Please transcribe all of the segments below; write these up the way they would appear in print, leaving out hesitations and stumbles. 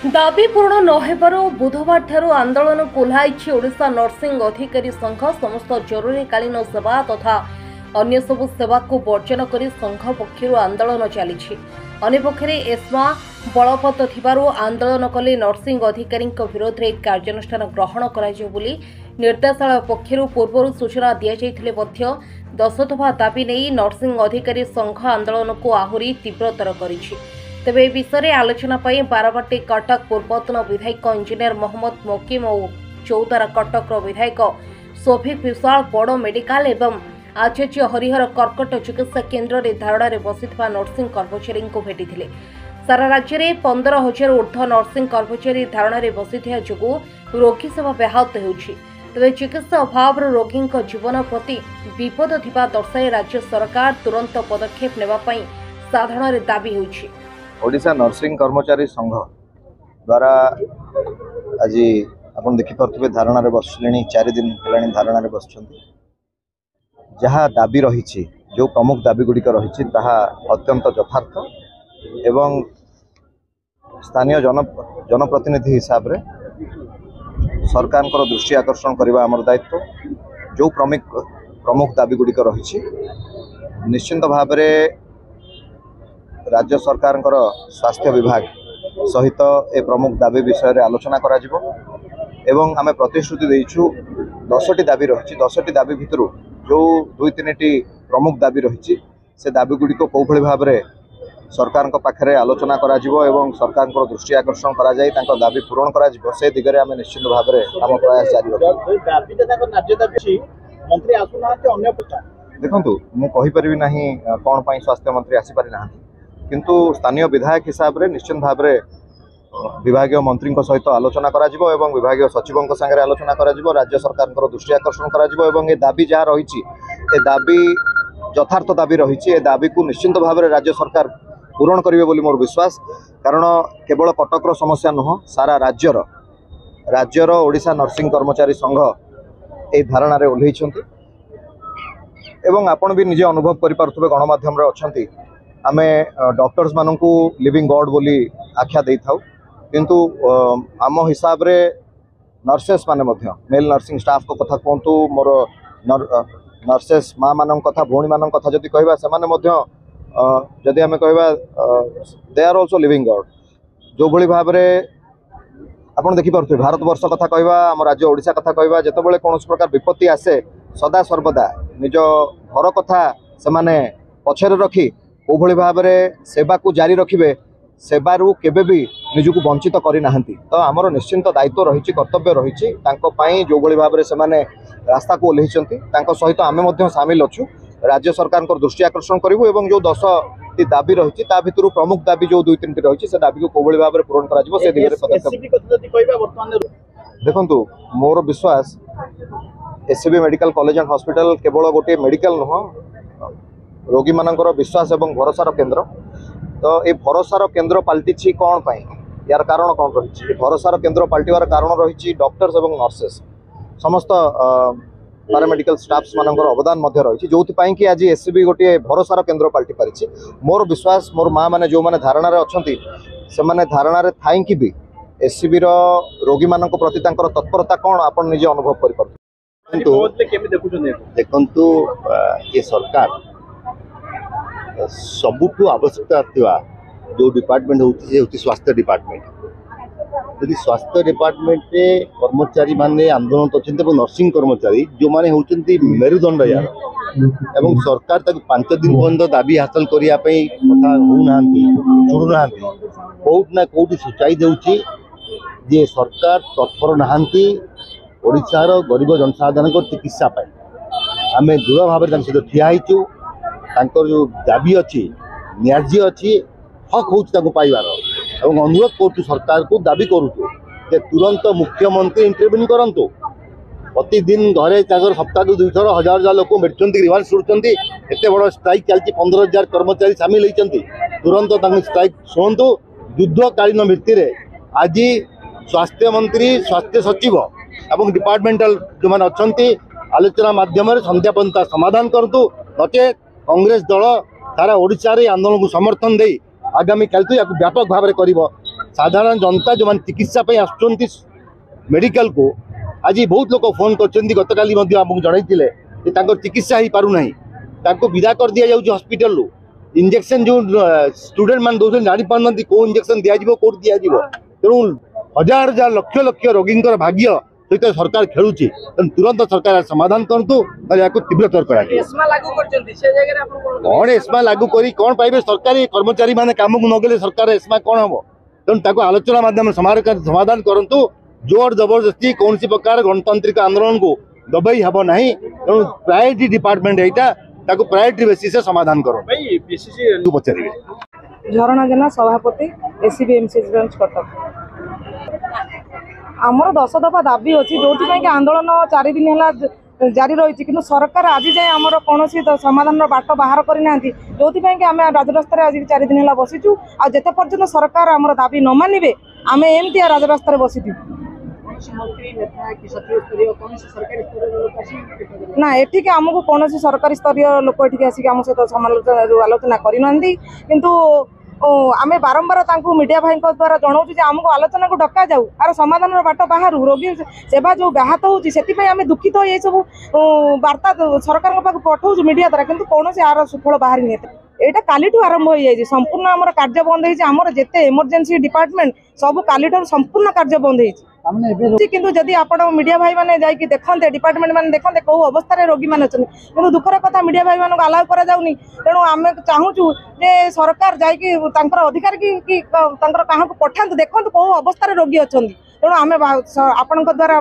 दाबी पूर्ण नहेबारु बुधवार ठारू आंदोलन कोल्हाइछि ओडिशा नर्सिंग अधिकारी संघ। समस्त जरूरीकालीन सेवा तथा अन्य सबु सेवा को वर्जन करी संघ पक्षरु आंदोलन चली। अन्यपक्षे एस्मा बलवत्त थिबारु आंदोलन कले नर्सिंग अधिकारी विरोध में कार्यानुष्ठान ग्रहण कराजियो बोली निर्देशालय पक्षरु पूर्व सूचना दिया जाइथिले मध्य 10 दफा दाबी नहीं नर्सिंग अधिकारी संघ आंदोलन को आहुरी तीव्रतर करिछि। तेबे विषय आलोचना बारवाटी कटक पूर्वतन विधायक इंजीनियर मोहम्मद मोकिम और चौदारा कटक विधायक सोफिक विशाल बड़ मेडिकल एवं आचार्य हरिहर कर्कट चिकित्सा केन्द्र में धारणा बसिथिबा नर्सिंग कर्मचारी को भेटिथिले। सारा राज्य में 15,000 ऊर्ध्व नर्सिंग कर्मचारी धारणा बसिथिया जोगु रोगी सेवा व्याहत होउछि। तेबे चिकित्सा अभाव रोगी जीवन प्रति विपद थिबा दर्शाई राज्य सरकार तुरंत पदक्षेप नेबा पई साधारण दाबी होउछि। ओडिशा नर्सिंग कर्मचारी संघ द्वारा आज आप देखिपे धारणा बसले 4 दिन है धारणा बस जहाँ दाबी रही जो प्रमुख दाबी गुड़िक रही अत्यंत यथार्थ एवं स्थानीय जनप्रतिनिधि हिसाब रे सरकार दृष्टि आकर्षण करने आमर दायित्व। जो प्रमुख दाबी गुड़िक रही निश्चिंत भाव राज्य सरकार स्वास्थ्य विभाग सहित ए प्रमुख दाबी विषय में आलोचना करा जिवो एवं आमे प्रतिश्रुति देइछु 10टी दाबी रही 10टी दाबी भितर जो 2-3टी प्रमुख दाबी रही से दाबी गुड़ी को कौ भाव में सरकार पाखे आलोचना करा जिवो एवं सरकार दृष्टि आकर्षण करा जाई तांको दाबी पूरण करा जिवो से दिगरे आमे निश्चित भाव में आम प्रयास जारी रखिबु। देखंतु मु कहि परिबि नाही कोन पई स्वास्थ्य मंत्री आसी पारि नाहंती किंतु स्थानीय विधायक हिसाब रे निश्चित भाव में विभागीय मंत्री सहित आलोचना करा जिवो एवं विभागीय सचिवों संगे आलोचना करा जिवो राज्य सरकार दृष्टि आकर्षण करा जिवो एवं ए दाबी जहाँ रही दाबी यथार्थ दाबी रही दाबी को निश्चित भाव में राज्य सरकार पूरण करेंगे बोली मोर विश्वास। कारण केवल कटकर समस्या नुह सारा राज्यर ओडिशा नर्सिंग कर्मचारी संघ ए धारणा रे ओल्लैछंती एवं आपण भी निजे अनुभव करि पारुथबे गणमाध्यम रे अछंती आमे डॉक्टर्स माननकु लिविंग गॉड बोली आख्या देई थाउ किंतु आम हिसाब रे नर्सेस माने मध्य मेल नर्सिंग स्टाफ को कथा कहतु मोर नर्सेस माँ मान कथा भौणी मान कथा जदि कहबा से माने मध्य जदि आमे कहबा दे आर आल्सो लिविंग गॉड जो भली भाव रे आपण देखि पारुथबे भारत वर्ष कथा कहबा आम राज्य ओडिशा कथा कहबा जेतेबेले कोनोस प्रकार विपत्ति आसे सदा सर्वदा निज घर कथा से माने पछरे रखी कोभली भाव में सेवा को जारी रखिबे सेवारू केबे भी निजको वंचित करि नाहंती। तो आमर निश्चिंत दायित्व रही कर्तव्य रही जो भली भाव में से रास्ता को ओल्लैछंती तांको सहित आमे मध्य सामिल अछु। राज्य सरकार दृष्टि आकर्षण करिवु एवं जो 10टी दाबी रही भितर प्रमुख दाबी जो 2-3टी रही से दाबी को कोभली भाव में पूरण करा जिवो से दिगरे पदक्षेप। देखंतु मोर विश्वास SCB medical college and hospital केवल गोटे मेडिकल नुह रोगी मानकर विश्वास एवं भरोसार केन्द्र। तो ये भरोसार केन्द्र पलटि कौन पाई यार कारण कौन रही भरोसार केन्द्र पलटिवार कारण रही डॉक्टर्स एवं नर्सेस समस्त पैरामेडिकल स्टाफ्स मानकर अवदान रही जो कि आज एससीबी गोटे भरोसार केन्द्र पलटि पारिछि। मोर विश्वास मोर माँ मैंने जो मैंने धारणा अच्छी से धारणा थी भी एससीबी रोगी मान प्रति तत्परता कौन आप निजे अनुभव कर देखु ये सरकार सबुठू आवश्यकता थिबा जो डिपार्टमेंट होती स्वास्थ्य डिपार्टमेंट यदि स्वास्थ्य डिपार्टमेंट रे कर्मचारी माने आंदोलन करछन्ते नर्सिंग कर्मचारी जो माने होचंती मेरुदंड यार एवं सरकार तक 5 दिन पर्यंत दाबी हासिल करिया पई कथा हो नांती जुड़ु नांती बहुत ना कोठी सुचाई देउची जे सरकार तत्पर नांती ओडिशार गरीब जनसाधारण को चिकित्सा पाई आमे दृढ़ भाव में सहित ठिया होइछु। जो दाबी अच्छी न्याज्य अच्छी हक हो पाइबार और अनुरोध करूँ सरकार को दाबी करूँ तुरंत मुख्यमंत्री इंटरव्यू करंतु प्रतिदिन घरे सप्ताह 200 हजार लोक बैठुंट रिवाज शुणुंट एत बड़ स्ट्राइक चलती 15,000 कर्मचारी सामिल होती तुरंत स्ट्राइक शुणु युद्धकालीन भित्ति आज स्वास्थ्य मंत्री स्वास्थ्य सचिव और डिपार्टमेंटाल जो मैंने अच्छा आलोचना मध्यम संध्या पर्यंत समाधान करूँ नचे कांग्रेस दल सारा ओडिशा रे आंदोलन को समर्थन दे आगामी काल तो व्यापक भाव में कर साधारण जनता जो चिकित्सा आसुँच मेडिकल को आज बहुत लोग फोन कर गत काली आमको जनई चिकित्सा हो पारना विदा कर दि जाऊँ हस्पिटाल इंजेक्शन जो स्टूडेंट मान दौरान जापार कौ इंजेक्शन दिज्व कौट दिज्व तेणु हजार हजार लक्ष लक्ष रोगी भाग्य सहित सरकार खेलुची तुरंत सरकार समाधान करूँ तीव्रतर कौन एस्मा लागू करी कौन पाइबे सरकारी कर्मचारी माने काम को नगले सरकार एस्मा कौन हम तेणु आलोचना माध्यम समाधान करूँ जोर जबरदस्ती कौन प्रकार गणतांत्रिक आंदोलन को दबाई हम ना तेणु प्रायोरिटी डिपार्टमेंट यहाँ प्रायोरिटी बेसिस समाधान करो पचारे झरणा जेना सभापति एसीबी एमसीएच ब्रांच कटक आमर 10 दफा दाबी अच्छी जो आंदोलन 4 दिन है जारी रही कि सरकार आज जाए आमर कौन समाधान बाट बाहर करना जो आम राजरास्त आज 4 दिन है बसीचु आते पर्यटन सरकार आमर दाबी न मानवे आम एमती राजरास्त बसीचु ना एठिक आमको कौन सरकारी स्तरीय लोक ये आसिक आम सहित समालोचना आलोचना करना किंतु आम बारंबार मीडिया भाई द्वारा जनाऊँ आमको आलोचना को डका जाऊ आर समाधान बाट बाहर रोगी सेवा जो व्याहत होती आम दुखित हो सब वार्ता सरकार पठाऊ मीडिया द्वारा किंतु कौन आर सुफल बाहर नहीं यहाँ काली आरंभ हो जाए संपूर्ण आम कार्य बंद होमर जिते इमरजेंसी डिपार्टमेंट सब काली संपूर्ण कार्य बंद हो किंतु जदि आप मीडिया भाई मैंने जाकि देखते डिपार्टमेंट मैंने देखते कौ अवस्था रोगी मैंने अच्छे कि दुखर कथा मीडिया भाई मानक आलाउ कर तेणु आम चाहूँ जे सरकार जाकि अधिकार कि क्या पठा देखते कौ अवस्था रोगी अच्छा तेणु आम आपण द्वारा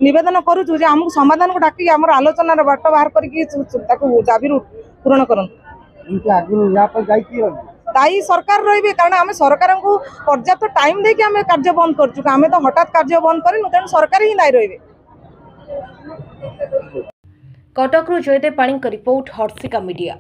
नवेदन करुचु आमको समाधान को डाक आम आलोचनार बाट बाहर करके दाबी पूरण कर दायी सरकार रही कारण आम सरकार को पर्याप्त टाइम देके आम कार्य बंद कर आम तो हठात कार्य बंद करूँ तेणु सरकार ही दायी रही। कटकरू जयदेव पाणी रिपोर्ट हर्षिका मीडिया।